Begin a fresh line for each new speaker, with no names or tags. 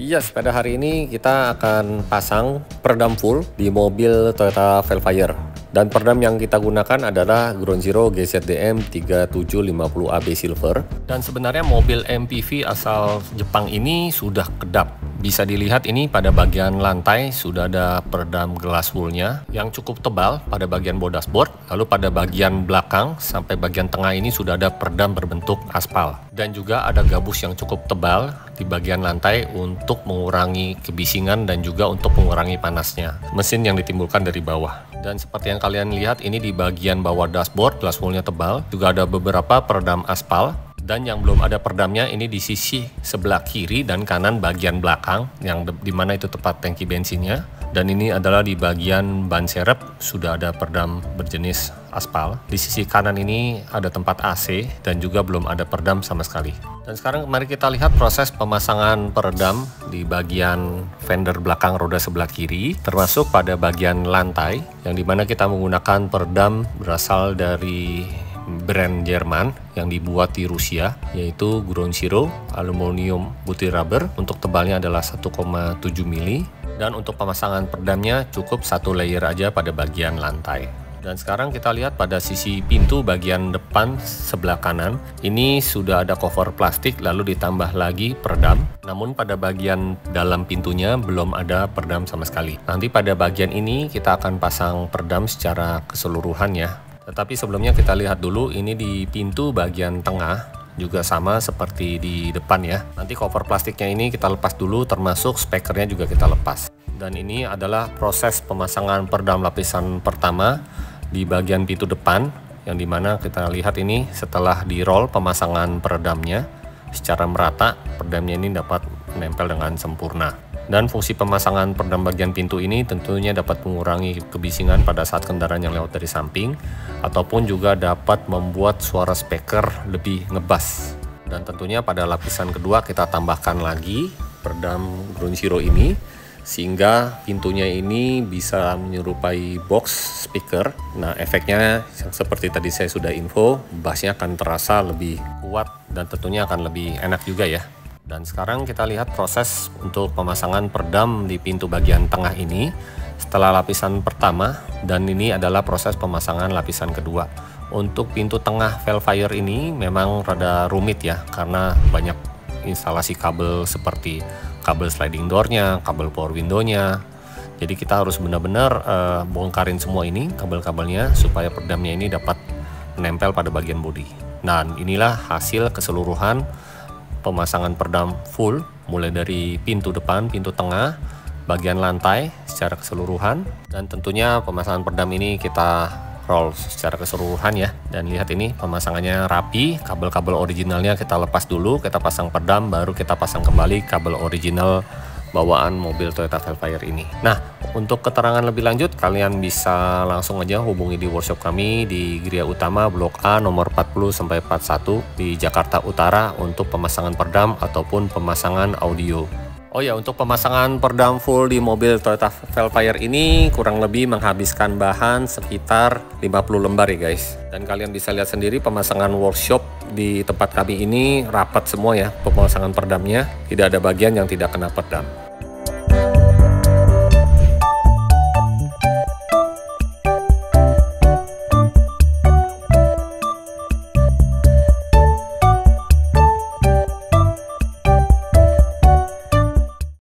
Yes, pada hari ini kita akan pasang peredam full di mobil Toyota Velfire. Dan peredam yang kita gunakan adalah Ground Zero GZDM 3750AB Silver. Dan sebenarnya mobil MPV asal Jepang ini sudah kedap. Bisa dilihat ini pada bagian lantai sudah ada peredam glass woolnya yang cukup tebal pada bagian bawah dashboard. Lalu pada bagian belakang sampai bagian tengah ini sudah ada peredam berbentuk aspal. Dan juga ada gabus yang cukup tebal di bagian lantai untuk mengurangi kebisingan dan juga untuk mengurangi panasnya mesin yang ditimbulkan dari bawah. Dan seperti yang kalian lihat ini di bagian bawah dashboard glass woolnya tebal. Juga ada beberapa peredam aspal. Dan yang belum ada peredamnya ini di sisi sebelah kiri dan kanan bagian belakang yang dimana itu tepat tangki bensinnya. Dan ini adalah di bagian ban serep sudah ada peredam berjenis aspal. Di sisi kanan ini ada tempat AC dan juga belum ada peredam sama sekali. Dan sekarang mari kita lihat proses pemasangan peredam di bagian fender belakang roda sebelah kiri, termasuk pada bagian lantai yang dimana kita menggunakan peredam berasal dari brand Jerman yang dibuat di Rusia, yaitu Ground Zero aluminium putih rubber. Untuk tebalnya adalah 1,7 mili dan untuk pemasangan peredamnya cukup satu layer aja pada bagian lantai. Dan sekarang kita lihat pada sisi pintu bagian depan sebelah kanan ini sudah ada cover plastik lalu ditambah lagi peredam. Namun pada bagian dalam pintunya belum ada peredam sama sekali. Nanti pada bagian ini kita akan pasang peredam secara keseluruhan ya. Tetapi sebelumnya kita lihat dulu ini di pintu bagian tengah juga sama seperti di depan ya. Nanti cover plastiknya ini kita lepas dulu, termasuk spekernya juga kita lepas. Dan ini adalah proses pemasangan peredam lapisan pertama di bagian pintu depan, yang dimana kita lihat ini setelah di roll pemasangan peredamnya secara merata, peredamnya ini dapat menempel dengan sempurna. Dan fungsi pemasangan peredam bagian pintu ini tentunya dapat mengurangi kebisingan pada saat kendaraan yang lewat dari samping, ataupun juga dapat membuat suara speaker lebih ngebas. Dan tentunya pada lapisan kedua kita tambahkan lagi peredam Ground Zero ini, sehingga pintunya ini bisa menyerupai box speaker. Nah, efeknya seperti tadi saya sudah info, bassnya akan terasa lebih kuat dan tentunya akan lebih enak juga ya. Dan sekarang kita lihat proses untuk pemasangan peredam di pintu bagian tengah ini setelah lapisan pertama, dan ini adalah proses pemasangan lapisan kedua. Untuk pintu tengah Velfire ini memang rada rumit ya, karena banyak instalasi kabel seperti kabel sliding door-nya, kabel power window-nya. Jadi kita harus benar-benar bongkarin semua ini kabel-kabelnya supaya peredamnya ini dapat menempel pada bagian bodi. Dan inilah hasil keseluruhan pemasangan peredam full, mulai dari pintu depan, pintu tengah, bagian lantai secara keseluruhan. Dan tentunya pemasangan peredam ini kita roll secara keseluruhan ya. Dan lihat ini pemasangannya rapi, kabel-kabel originalnya kita lepas dulu, kita pasang peredam, baru kita pasang kembali kabel original bawaan mobil Toyota Velfire ini. Nah, untuk keterangan lebih lanjut kalian bisa langsung aja hubungi di workshop kami di Gria Utama Blok A nomor 40-41 di Jakarta Utara untuk pemasangan peredam ataupun pemasangan audio. Oh ya, untuk pemasangan peredam full di mobil Toyota Velfire ini kurang lebih menghabiskan bahan sekitar 50 lembar ya guys. Dan kalian bisa lihat sendiri pemasangan workshop di tempat kami ini rapat semua ya, pemasangan peredamnya. Tidak ada bagian yang tidak kena peredam.